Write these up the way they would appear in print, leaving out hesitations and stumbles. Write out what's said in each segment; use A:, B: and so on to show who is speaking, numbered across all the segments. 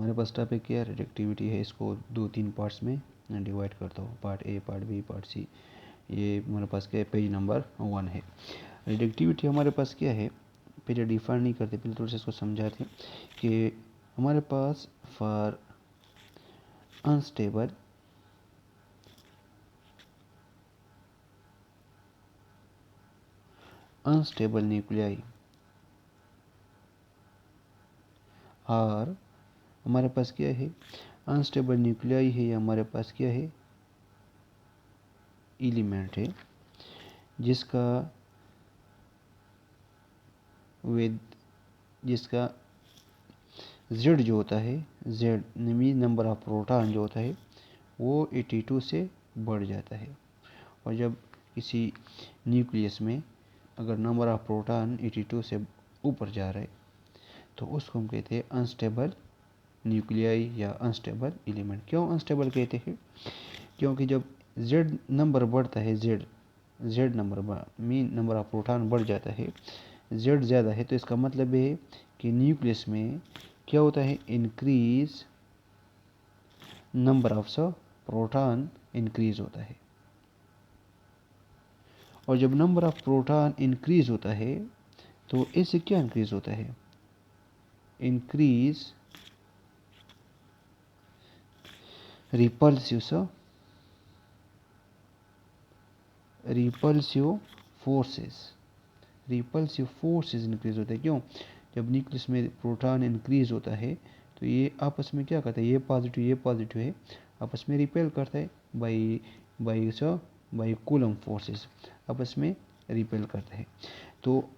A: हमारे पास टॉपिक क्या है, रिडक्टिविटी है। इसको 2-3 पार्ट्स में डिवाइड करता हूँ, part A, part B, part C. ये हमारे पास क्या है, पेज नंबर 1 है। रिडक्टिविटी हमारे पास क्या है, पहले डिफाइन नहीं करते, पहले थोड़ा सा इसको समझाते हैं कि हमारे पास फॉर अनस्टेबल न्यूक्लियाई और हमारे पास क्या है, अनस्टेबल न्यूक्लियाई है, या हमारे पास क्या है, एलिमेंट है जिसका z जो होता है, z mean number of proton जो होता है वो 82 से बढ़ जाता है। और जब किसी न्यूक्लियस में अगर नंबर ऑफ प्रोटॉन 82 से ऊपर जा रहा है तो उसको हम कहते हैं अनस्टेबल न्यूक्लियाई या अनस्टेबल एलिमेंट। क्यों अनस्टेबल कहते हैं, क्योंकि जब z नंबर बढ़ता है, z number mean number of proton बढ़ जाता है, z ज़्यादा है, तो इसका मतलब है कि न्यूक्लियस में क्या होता है, increase number of proton increase होता है। और जब नंबर ऑफ प्रोटॉन इंक्रीज होता है तो इससे क्या इंक्रीज होता है, इंक्रीज रिपल्सिव फोर्सेस इंक्रीज होता है। क्यों, जब न्यूक्लियस में प्रोटॉन इंक्रीज होता है तो ये आपस में क्या करता है, ये पॉजिटिव है, आपस में रिपेल करता है बाई कूलम फोर्सेस, आपस में रिपेल करता है। तो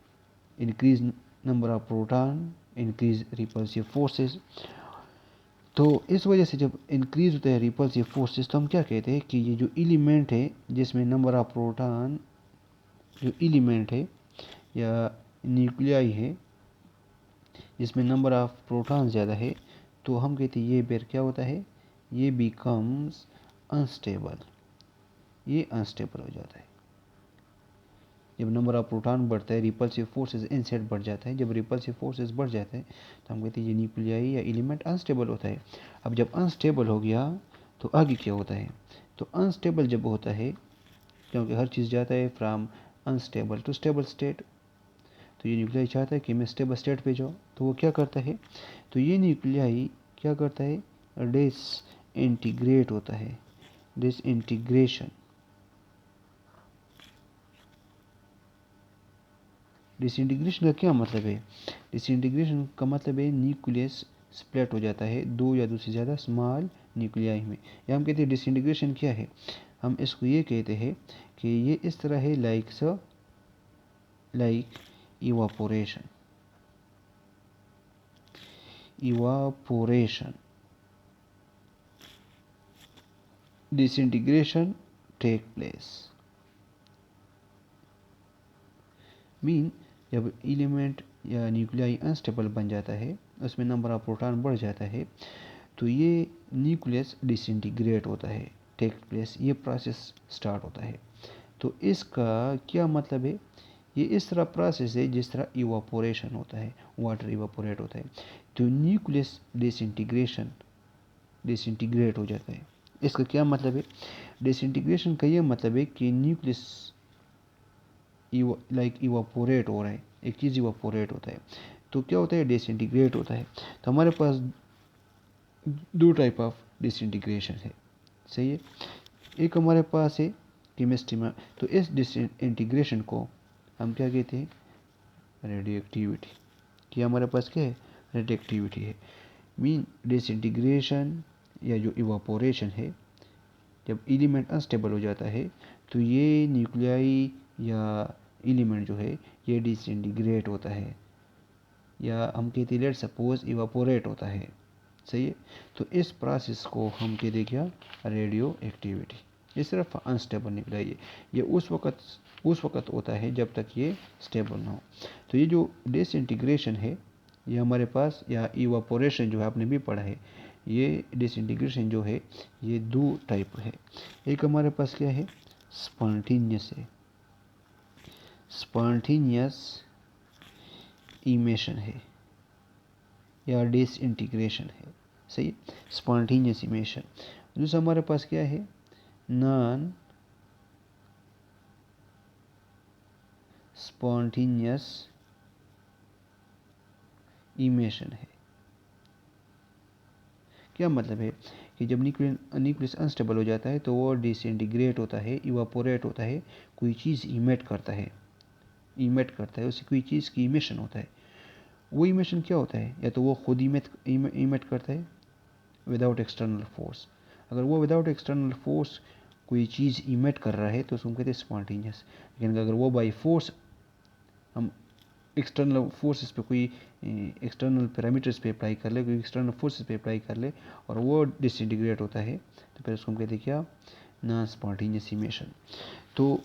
A: increase number of proton, increase repulsive forces. तो इस वजह से जब इंक्रीज होता है रिपल्सिव फोर्सेस तो हम क्या कहते हैं कि ये जो एलिमेंट है जिसमें नंबर ऑफ प्रोटॉन, जो एलिमेंट है या न्यूक्लियाई है जिसमें नंबर ऑफ प्रोटॉन ज़्यादा है, तो हम कहते हैं ये बेर क्या होता है, ये बिकम्स अनस्टेबल, ये अनस्टेबल हो जाता है। जब नंबर ऑफ प्रोटॉन बढ़ता है, रिपल्सिव फोर्सेस इनसाइड बढ़ जाता है, जब रिपल्सिव फोर्सेस बढ़ जाते हैं तो हम कहते हैं ये न्यूक्लियाई या एलिमेंट अनस्टेबल होता है। अब जब अनस्टेबल हो गया तो आगे क्या होता है, तो अनस्टेबल जब होता है, क्योंकि हर चीज़ जाता है from unstable to stable state, तो ये न्यूक्लियाई चाहता है कि मैं स्टेबल स्टेट पे जाऊँ, तो वो क्या करता है, तो ये न्यूक्लियाई क्या करता है, डिसइंटीग्रेट होता है, डिसइंटीग्रेशन। डिसइंटीग्रेशन का क्या मतलब है, डिसइंटीग्रेशन का मतलब है न्यूक्लियस स्प्लिट हो जाता है दो या दो से ज़्यादा स्मॉल न्यूक्लियाई में। या हम कहते हैं डिसइंटीग्रेशन क्या है, हम इसको ये कहते हैं कि ये इस तरह है like evaporation. Disintegration take place mean जब एलिमेंट या न्यूक्लियाई अनस्टेबल बन जाता है, उसमें नंबर ऑफ प्रोटॉन बढ़ जाता है, तो ये न्यूक्लियस डिसइंटीग्रेट होता है, टेक प्लेस, ये प्रोसेस स्टार्ट होता है। तो इसका क्या मतलब है, ये इस तरह प्रोसेस है जिस तरह इवापोरेशन होता है, वाटर इवापोरेट होता है। तो न्यूक्लियस डिसइंटीग्रेट हो जाता है। इसका क्या मतलब है, डिसइंटीग्रेशन का ये मतलब है कि न्यूक्लियस इवापोरेट हो रहा है, एक चीज़ इवापोरेट होता है, तो क्या होता है, डिसइंटीग्रेट होता है। तो हमारे पास दो टाइप ऑफ डिसइंटीग्रेशन है, सही है। एक हमारे पास है केमिस्ट्री में, तो इस डिसइंटीग्रेशन को हम क्या कहते हैं, रेडियोएक्टिविटी। कि हमारे पास क्या है, रेडियोएक्टिविटी है। मीन डिसइंटीग्रेशन या जो इवापोरेशन है, जब एलिमेंट अनस्टेबल हो जाता है तो ये न्यूक्लियाई या एलिमेंट जो है ये डिसइंटीग्रेट होता है, या हम कहते हैं लेट सपोज इवापोरेट होता है, सही है। तो इस प्रोसेस को हम कहते क्या, रेडियो एक्टिविटी। ये सिर्फ अनस्टेबल निकला, ये उस वक्त होता है जब तक ये स्टेबल ना हो। तो ये जो डिसइंटीग्रेशन है ये हमारे पास, या इवापोरेशन जो है आपने भी पढ़ा है, ये डिसइंटीग्रेशन जो है ये दो टाइप है। एक हमारे पास क्या है, स्पॉन्टेनियस है, स्पॉन्टेनियस इमेशन है या डिसइंटीग्रेशन है। सही है, स्पॉन्टेनियस इमिशन। दूसरा हमारे पास क्या है, नॉन स्पॉन्टेनियस इमिशन है। क्या मतलब है कि जब न्यूक्लियस अनस्टेबल हो जाता है तो वो डिसइंटीग्रेट होता है, इवापोरेट होता है, कोई चीज़ इमिट करता है, उसी कोई चीज़ की इमिशन होता है। वो इमिशन क्या होता है, या तो वो खुद इमिट करता है विदाउट एक्सटर्नल फोर्स। अगर वो विदाउट एक्सटर्नल फोर्स कोई चीज़ इमिट कर रहा है तो उसको कहते हैं स्पॉन्टेनियस। लेकिन अगर वो बाई फोर्स, हम एक्सटर्नल फोर्सेस पे कोई एक्सटर्नल पैरामीटर्स पे अप्लाई कर ले, कोई एक्सटर्नल फोर्सेस पे अप्लाई कर ले और वो डिसइंटीग्रेट होता है तो फिर उसको हम कहते हैं क्या, नॉन स्पॉन्टेनियस इमिशन। तो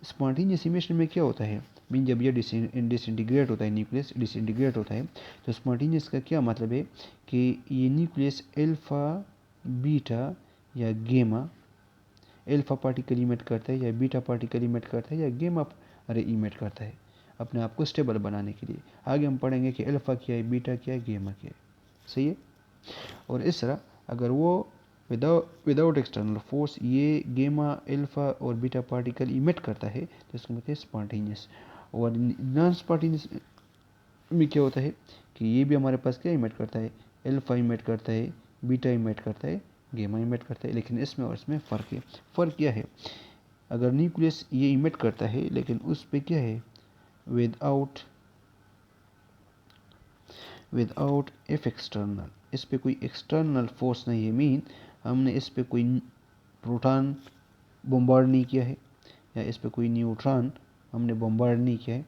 A: स्पॉन्टेनियस इमिशन में क्या होता है, मीन जब ये डिसइंटीग्रेट होता है, न्यूक्लियस डिसइंटीग्रेट होता है, तो स्पॉन्टेनियस का क्या मतलब है कि ये न्यूक्लियस अल्फा, बीटा या गेमा, अल्फा पार्टिकल इमिट करता है या बीटा पार्टिकल इमिट करता है या गेमा रे इमिट करता है अपने आप को स्टेबल बनाने के लिए। आगे हम पढ़ेंगे कि अल्फा क्या है, बीटा क्या है, गेमा क्या है। सही है। और इस तरह अगर वो विदाउट एक्सटर्नल फोर्स ये गेमा, अल्फा और बीटा पार्टिकल इमिट करता है तो इसको कहते हैं स्पॉन्टेनियस। और नॉन स्पॉन्टेनियस में क्या होता है कि ये भी हमारे पास क्या इमिट करता है, अल्फा इमिट करता है, बीटा इमिट करता है, गेमा इमिट करता है, लेकिन इसमें और इसमें फ़र्क है। फ़र्क क्या है, अगर न्यूक्लियस ये इमिट करता है लेकिन उस पर क्या है, विदाउट एफ एक्सटर्नल, इस पे कोई एक्सटर्नल फोर्स नहीं है, मीन हमने इस पे कोई प्रोटॉन बम्बार्ड नहीं किया है या इस पे कोई न्यूट्रॉन हमने बम्बार्ड नहीं किया है।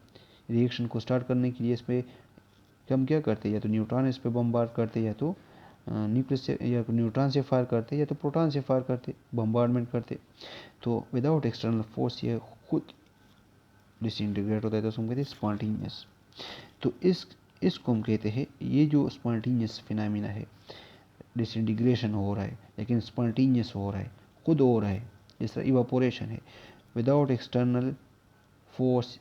A: रिएक्शन को स्टार्ट करने के लिए इस पे हम क्या करते हैं, या तो न्यूट्रॉन इस पे बम्बार्ड करते, या तो न्यूक्लियस से या न्यूट्रॉन से फायर करते, या तो प्रोटॉन से फायर करते, बम्बार्डमेंट करते। तो विदाउट एक्सटर्नल फोर्स ये खुद डिसइंटीग्रेट होता है तो उसको कहते हैं स्पॉन्टेनियस। तो इसको हम कहते हैं, ये जो स्पॉन्टेनियस फिनोमेना है, डिसइंटीग्रेशन हो रहा है लेकिन स्पॉन्टेनियस हो रहा है, खुद हो रहा है, जिस तरह इवापोरेशन है विदाउट एक्सटर्नल फोर्स।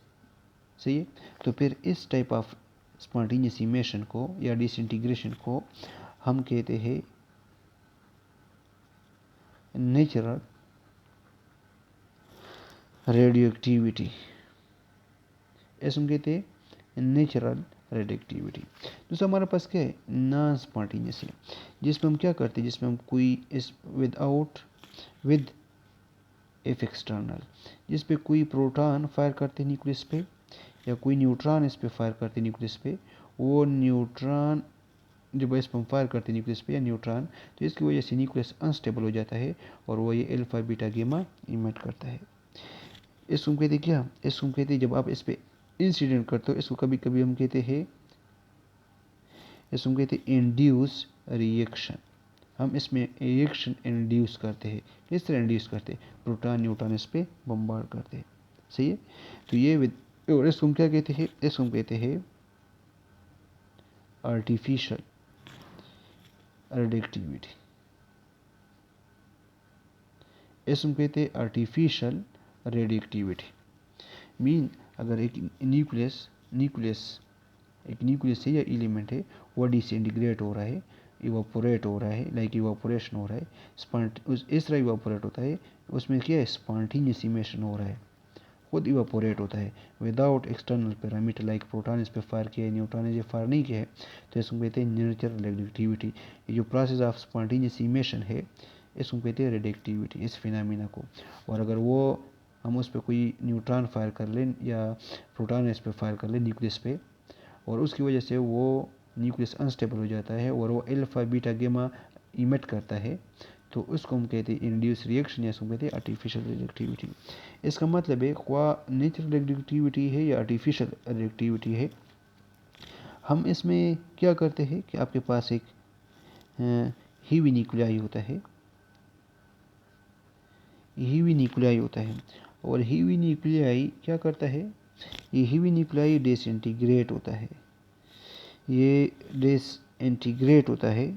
A: सही है। तो फिर इस टाइप ऑफ स्पॉन्टेनियस इमिशन को या डिसइंटीग्रेशन को हम कहते हैं नेचुरल रेडियो एक्टिविटी। ऐसे हम कहते हैं नेचुरल रेडियो एक्टिविटी। दूसरा हमारे पास क्या है, नॉन स्पॉन्टेनियस है, जिसमें हम क्या करते हैं, जिसमें हम कोई इस विद एफ एक्सटर्नल, जिस पे कोई प्रोटॉन फायर करते हैं न्यूक्लियस पे या कोई न्यूट्रॉन इस पे फायर करते हैं न्यूक्लियस पे, वो न्यूट्रॉन जब इस पर फायर करते हैं न्यूक्लियस पे या न्यूट्रॉन, तो इसकी वजह से न्यूक्लियस अनस्टेबल हो जाता है और वो ये अल्फा बीटा गेमा इमिट करता है। इसको कहते क्या, इसको कहते जब आप इस पे इंसिडेंट करते हो, इसको कभी कभी हम कहते हैं, इसको कहते हैं इंड्यूस रिएक्शन। हम इसमें रिएक्शन इंड्यूस करते हैं। किस तरह इंड्यूस करते हैं, प्रोटॉन न्यूट्रॉन इस पे बम्बार्ड करते हैं। सही है। तो ये और इसको क्या कहते हैं, इसको कहते हैं आर्टिफिशियल रेडिएक्टिविटी। इसको कहते हैं आर्टिफिशियल रेडिएक्टिविटी। मीन अगर एक न्यूक्लियस है या एलिमेंट है, वो डिसइंटीग्रेट हो रहा है, इवापोरेट हो रहा है, लाइक इवापोरेशन हो रहा है, इस तरह इवापोरेट होता है, उसमें क्या है, स्पॉन्टेनियस इमिशन हो रहा है, खुद इवापोरेट होता है without external parameter, like proton इस पर फायर किया है, न्यूट्रॉन इस फायर नहीं किया है, तो इसको कहते हैं नेचुरल रेडिएक्टिविटी। ये जो प्रोसेस ऑफ स्पॉन्टेनियस इमिशन है इसको कहते हैं रेडिएक्टिविटी, इस फिनोमेना को। और अगर वो हम उस पर कोई न्यूट्रॉन फायर कर लें या प्रोटॉन इस पर फायर कर लें न्यूक्लियस पे, और उसकी वजह से वो न्यूक्लियस अनस्टेबल हो जाता है और वो अल्फा बीटा गेमा इमिट करता है, तो उसको हम कहते हैं इंड्यूस रिएक्शन या उसको कहते हैं आर्टिफिशियल रेडिएक्टिविटी। इसका मतलब है ख्वा नेचुरल रेडिएक्टिविटी है या आर्टिफिशियल रेडिएक्टिविटी है, हम इसमें क्या करते हैं कि आपके पास एक हीवी न्यूक्लियाई होता है, और हीवी न्यूक्लियाई क्या करता है, ये हीवी न्यूक्लियाई डिसइंटीग्रेट होता है,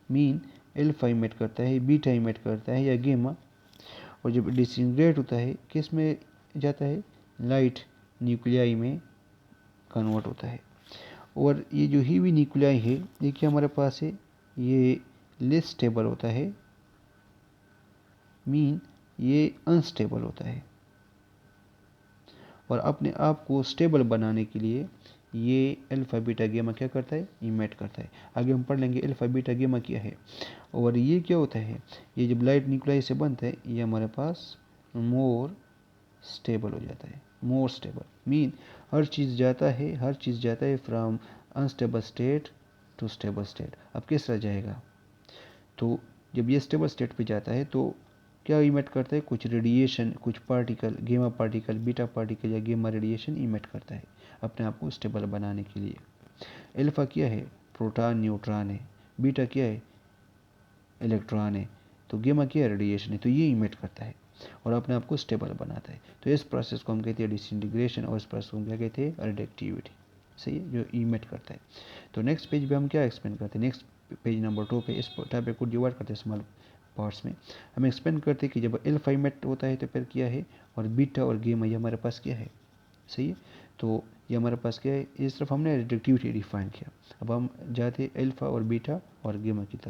A: मीन अल्फा इमिट करता है, बीटा इमिट करता है या गेमा, और जब डिसइंटीग्रेट होता है किस में जाता है, लाइट न्यूक्लियाई में कन्वर्ट होता है। और ये जो हीवी न्यूक्लियाई है ये क्या हमारे पास है, ये लेस स्टेबल होता है, मीन ये अनस्टेबल होता है। और अपने आप को स्टेबल बनाने के लिए ये अल्फा बीटा गेमा क्या करता है, इमेट करता है। आगे हम पढ़ लेंगे अल्फा बीटा गेमा क्या है। और ये क्या होता है, ये जब लाइट न्यूक्लियाई से बनता है ये हमारे पास मोर स्टेबल हो जाता है। मोर स्टेबल मीन हर चीज़ जाता है from unstable state to stable state. अब किस तरह जाएगा, तो जब ये स्टेबल स्टेट पे जाता है तो क्या इमिट करता है, कुछ रेडिएशन, कुछ पार्टिकल, गेमा पार्टिकल, बीटा पार्टिकल या गेमा रेडिएशन इमिट करता है अपने आप को स्टेबल बनाने के लिए। अल्फा क्या है, प्रोटॉन न्यूट्रॉन है, बीटा क्या है, इलेक्ट्रॉन है, तो गेमा क्या है, रेडिएशन है, तो ये इमिट करता है और अपने आप को स्टेबल बनाता है। तो इस प्रोसेस को हम कहते हैं डिसइंटीग्रेशन और इस प्रोसेस को हम क्या कहते हैं, रिडक्टिविटी। सही है, जो इमिट करता है। तो नेक्स्ट पेज पे हम क्या एक्सप्लेन करते हैं, नेक्स्ट पेज नंबर 2 पे इस टॉपिक को डिवाइड करते हैं स्मॉल पार्ट्स में। हम एक्सप्लेन करते हैं कि जब अल्फा इमिट होता है तो फिर क्या है, और बीटा और गेमा ये हमारे पास क्या है। सही है, तो ये हमारे पास क्या है, इस तरफ हमने रिडक्टिविटी डिफाइन किया। अब हम जाते हैं अल्फा और बीटा और गेमा की तरफ।